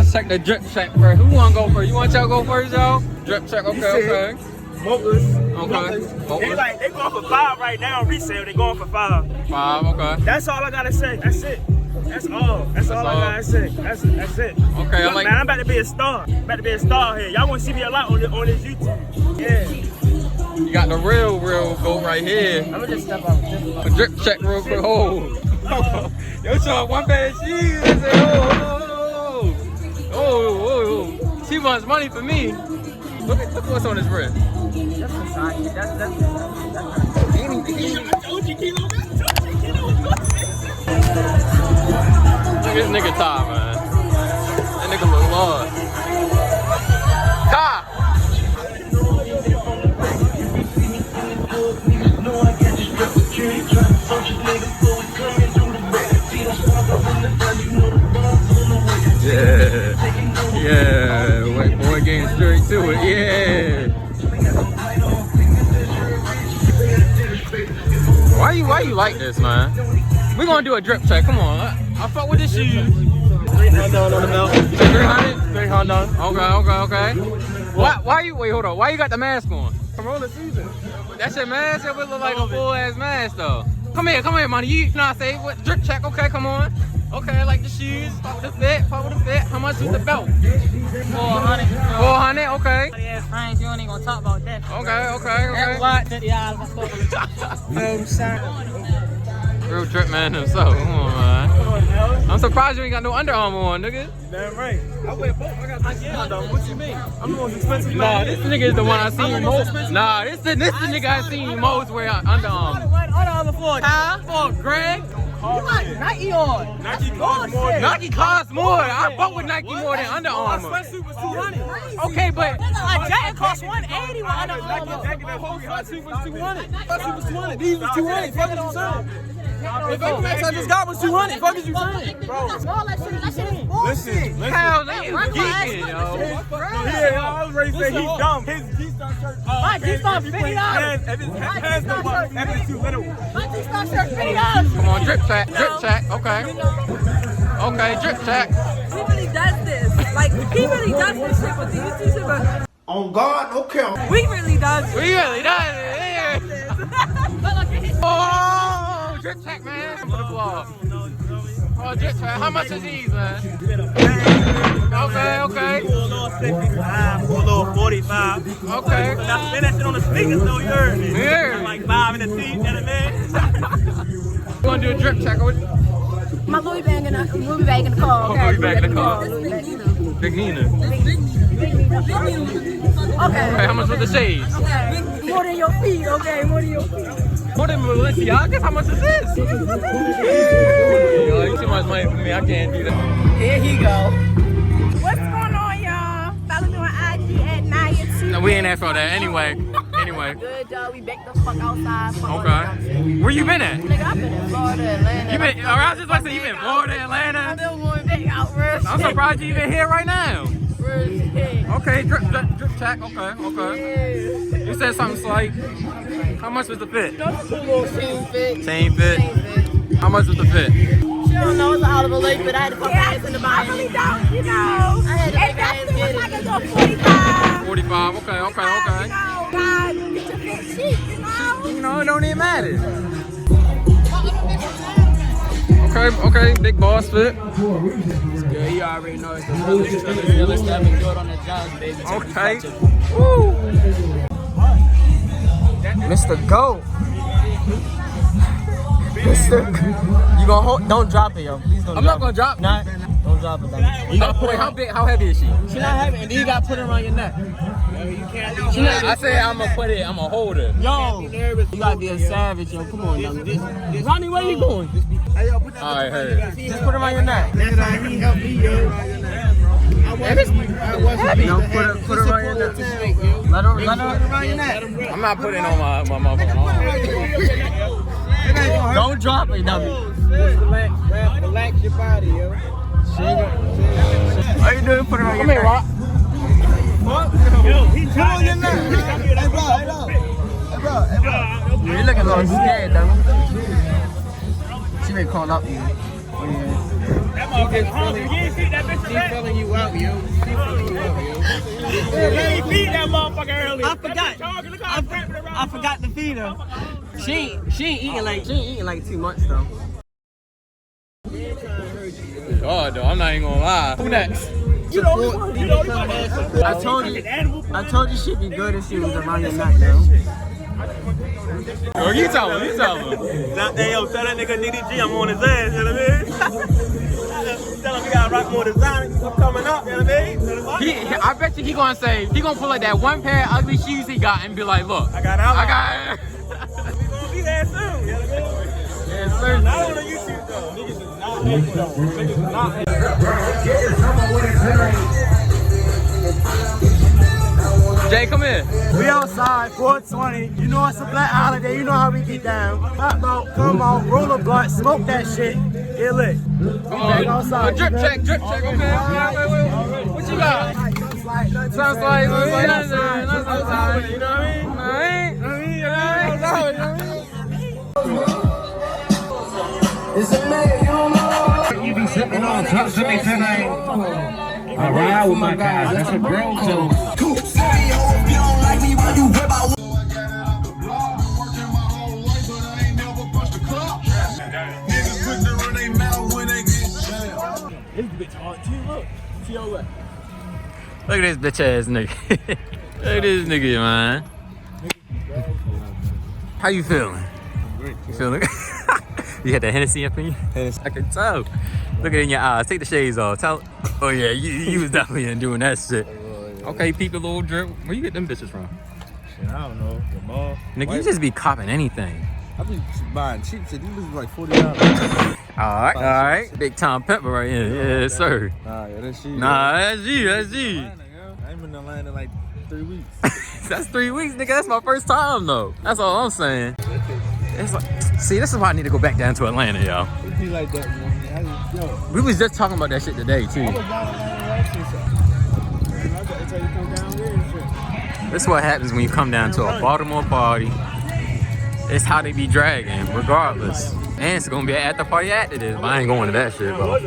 Let's check the drip check first. Who wanna go first? You want y'all go first, y'all? Drip check, okay. Smokers. Okay. They going for 5 right now. Resale, they going for 5. 5, okay. That's all I gotta say. That's it. That's all. That's all I gotta say. That's it. Okay, Look, man, I'm about to be a star. Here. Y'all wanna see me a lot on this YouTube. Yeah. You got the real goat right here. I'm gonna just step out. A drip check real quick. Oh. Yo, so one bad cheese. I say, oh. Too much money for me. Look what's on his wrist. That's Versace. That's Look at this nigga Ty, man. That nigga look lost. Ty! Yeah, white boy getting straight to it, yeah. Why you like this, man? We're gonna do a drip check, come on. I fuck with this shoes. 300 on the belt. 300? 300. Okay. Why you, wait, hold on. Why you got the mask on? Corona season. That's your mask? It would look like a full ass mask though. Come here, money. You know what I say? What, drip check, okay, come on. Okay, I like the shoes, fuck with the fit. How much is the belt? 400. 400, okay. Yeah, Frank, you ain't even gonna talk about that. Okay. That's what that y'all Real drip man himself, come on, man. I'm surprised you ain't got no Under Armour on, nigga. Damn right. I wear both. I got Nike and Under Armour. What you mean? I'm the most expensive. Nah, this nigga is the one I seen most. Nah, this the nigga I seen most wear Under Armour. Under Armour for Huh? For Greg? You got Nike on. Nike costs more. Nike costs more. I bought with Nike more than Under Armour. My sweatsuit was 200. Okay, but A jacket costs 180 with Under Armour. That whole sweatsuit was 200. Sweatsuit was 200. These was 200. Fuck is you saying? The Vapor Max I just got was 200. Fuck is you saying? Bro. All that shit is bullshit. hell, they is geeking, yo. Yeah, I was ready to say he's dumb. His G-Star shirt. My G-Star $50. If his hands go up, that is too little. My G-Star shirt $50. Come on, drip check, okay. Okay, drip check. He really does this. Like, he really does this shit with these t-shirts. But On God, okay. we really does it. We really done it, yeah. Oh, drip check, man. Come to the vlog. Oh, drip check. How much is these, man? Okay. Pull off 55, pull off 45. Okay. But I spend that shit on the sneakers, though, you heard me. Yeah. Like 5 in the teeth, you know what I mean? You want to do a drip check? My Louis bag in the car. Oh, Louis bag in the car. Louis bag, you know. Big Nina. Okay. Okay, how much with the shades? Okay. More than your feet, okay? More than your feet. More than Balenciaga? How much is this? Yo, you too much money for me. I can't do that. Here he go. What's going on, y'all? Follow me on IG at Naya T. No, we ain't asked for that anyway. Good, dog. We back the fuck outside. Okay. Where you been at? Nigga, I've been in Florida, Atlanta. You been? I was just about to say you been in Florida, Atlanta. I'm still going back out real I'm shit. surprised you even here right now. Real shit. Okay, drip check. Okay. Yeah. You said something slight. How much was the fit? Those two little same fit. Same fit. How much was the fit? She don't know it's out of a lake, but I had to put my ass in the body. I really don't, you know. I had to make my ass get it. I can go 45. 45. Okay. You know, God, get your fit cheap, you know. You know, it don't even matter. Okay, big boss fit. Good, you already know it's the realest stuff and do it on the job, baby. Okay. Woo. Mr. Go. You gonna hold? Don't drop it, yo. Please don't. I'm not gonna drop. Not. Don't drop it, baby. You gotta put it. How heavy is she? She not heavy, and then you gotta put it around your neck. You can't. I say I'm gonna hold her. Yo, you gotta be a savage, yo. Come on, young. Ronnie, where you going? Alright, heard. Just put it around your neck. That's how he helped me, yo. I wasn't Heavy. No, put it around your neck. Let her around your neck. I'm not putting it on my phone. Don't drop it, dummy. Relax your body, yo. How you doing? Put it around your neck. Rock. Yo, he Put on your neck. Hey, bro. You looking a little scared, dummy. She may call up you. That motherfucker hungry. You ain't see that bitch She's filling you out. Hey, feed that motherfucker earlier. I forgot to feed her. She ain't eating like 2 months though. Oh, though, I'm not even gonna lie. Who next? I told you she'd be good if she was around your neck, though. Oh, you tell him. Hey, yo, tell that nigga DDG I'm on his ass, you know what I mean? Tell him we gotta rock more design coming up, you know what I mean? I bet you he gonna pull like that one pair of ugly shoes he got and be like, look, I got it. We gonna be there soon, you know what I mean? Yes, sir. Not on the YouTube though. Niggas is not hating though. Niggas is not hating. Jay, come here. We outside, 420. You know it's a black holiday. You know how we get down. Pop out, come on, roll a blunt, smoke that shit, get lit. Back outside. Drip check, okay? Wait. What you got? Sounds like, you know what I mean? You be sipping on trucks to me tonight. I ride with my guys, that's a girl too. This bitch hard too, look. See your left. Look at this bitch ass nigga. Look at this nigga, man. How you feeling? You feeling good? You had that Hennessy up in you? I can tell. Look at it in your eyes. Take the shades off. Tell. Oh yeah, you was definitely in doing that shit. Okay, peep the little drip. Where you get them bitches from? Shit, I don't know. The mall. Nigga, you just be copping anything. I be buying cheap shit. These bitches like $40. All right. Big time pepper right here. Yes, sir. Nah, yeah, that's you. That's you. I ain't been in Atlanta in like 3 weeks. That's 3 weeks, nigga. That's my first time though. That's all I'm saying. It's like, see, this is why I need to go back down to Atlanta, y'all. It be like that, man. We was just talking about that shit today too. I was down in Atlanta last year, so. I got to tell you come down here and shit. This is what happens when you come down to a Baltimore party. It's how they be dragging, regardless. And it's gonna be an after party after this, but I ain't going to that shit, bro.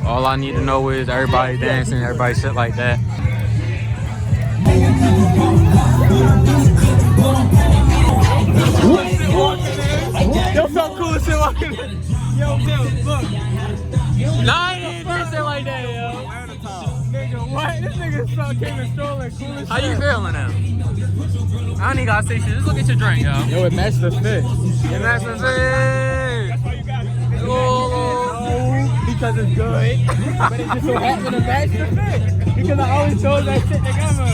All I need to know is everybody dancing, everybody shit like that. Yo, so cool as shit like that. Yo, look. Nah, I ain't doing shit like that, yo. Nigga, what? This nigga came and strolling cool as shit. How you feeling now? I don't even gotta say shit. Just look at your drink, yo. Yo, it matched the fit. It matched the fit. That's why you got it. Because it's good. But it just so happened to match the fit. Because I always chose that shit together.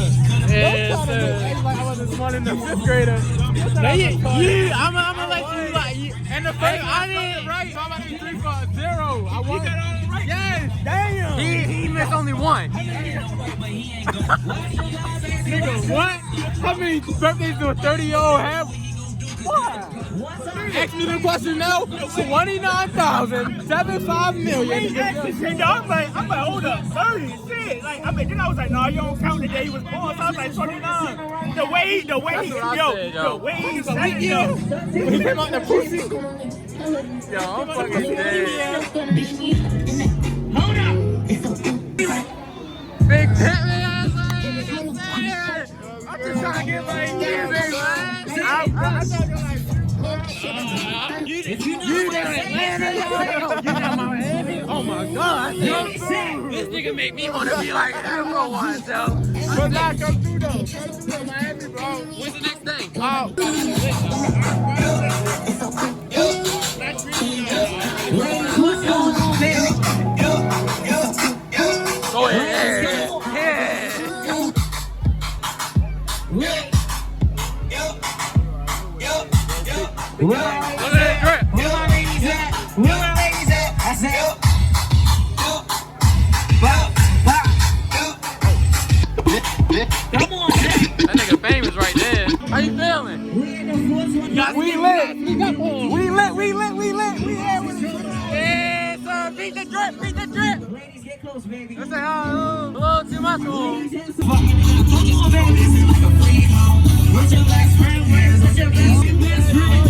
Yes, Don't try to sir. act like I wasn't smart in the 5th grader. No, I'm gonna let you like and the first I didn't right. So I'm about to be 3 for 0. I won. Yes, damn. He missed only one. Nigga, what? How many birthdays do a 30-year-old have? What? Ask me the question now. 29,705 million. I'm like, hold up, 30, shit. Like, then I was like, no, you don't count the day he was born. So I was like, 29. The way he said it, yo. When he came out the pussy. Yo, I'm fucking dead. Hold up. Big tip, man. I'm just trying to get my name, man. You down Atlanta, yo. You down Miami. Oh my God. This nigga make me want to be like that for once, yo. But now come through though. Come through Miami, bro. When's the next thing? Go ahead. Look at that drip. Where my ladies at? I said, come on, That nigga famous right there. How you feeling? We lit. Yeah, sir. Beat the drip. ladies, get close, baby. Let's say, a little too much. Come on, baby. This is like a free home. What's your best friend? Where's your best friend?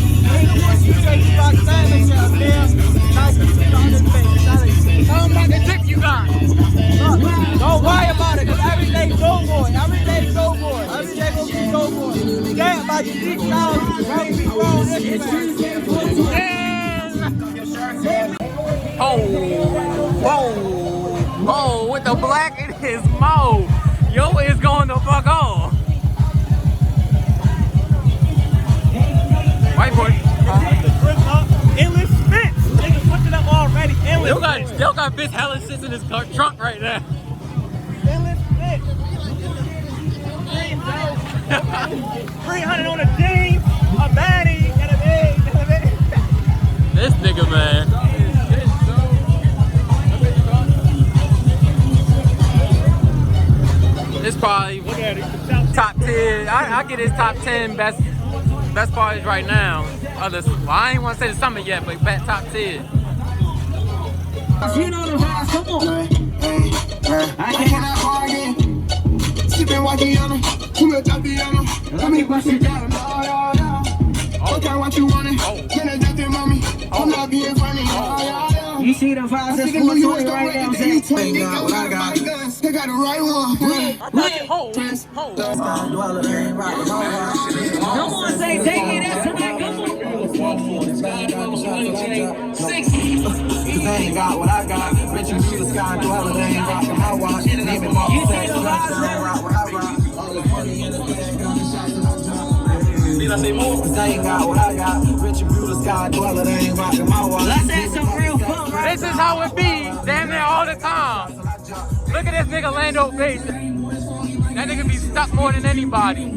You say you about to say this, yeah. Nice to see you on this page. Oh, with the black in his mouth. Yo is going the fuck on. White boy. Endless fits. Niggas switching up already. Endless. Still got Fitz hella shit in his trunk right now. Endless fits. 300 on a jeans, a baddie, and a big. This nigga, man. It's probably top 10. I get his top 10 best parties right now. Well, I ain't want to say the summer yet, but top 10. You know the vibes, come on. I cannot argue. Sipping Wakiana, pull up Tatiana. Let me brush it down. Okay, what you want it? Can I get it, mommy? I'm not being funny. You see the vibes that's going on right now, Zay. They got what I got. They got the right one. Come on, say, take it out tonight. Come on. Cause they ain't got what I got. Rich and blue sky dweller, they ain't rockin' my watch. Name it Mark. You see the vibes, man? Rock what I rock. All the money in the bag, gun and shots in my drop. Need I say more? Cause they ain't got what I got. Rich and blue sky dweller, they ain't rockin' my watch. Let's have some real fun, right? This is how it be, damn near all the time. Look at this nigga Lando face. That nigga be stuck more than anybody.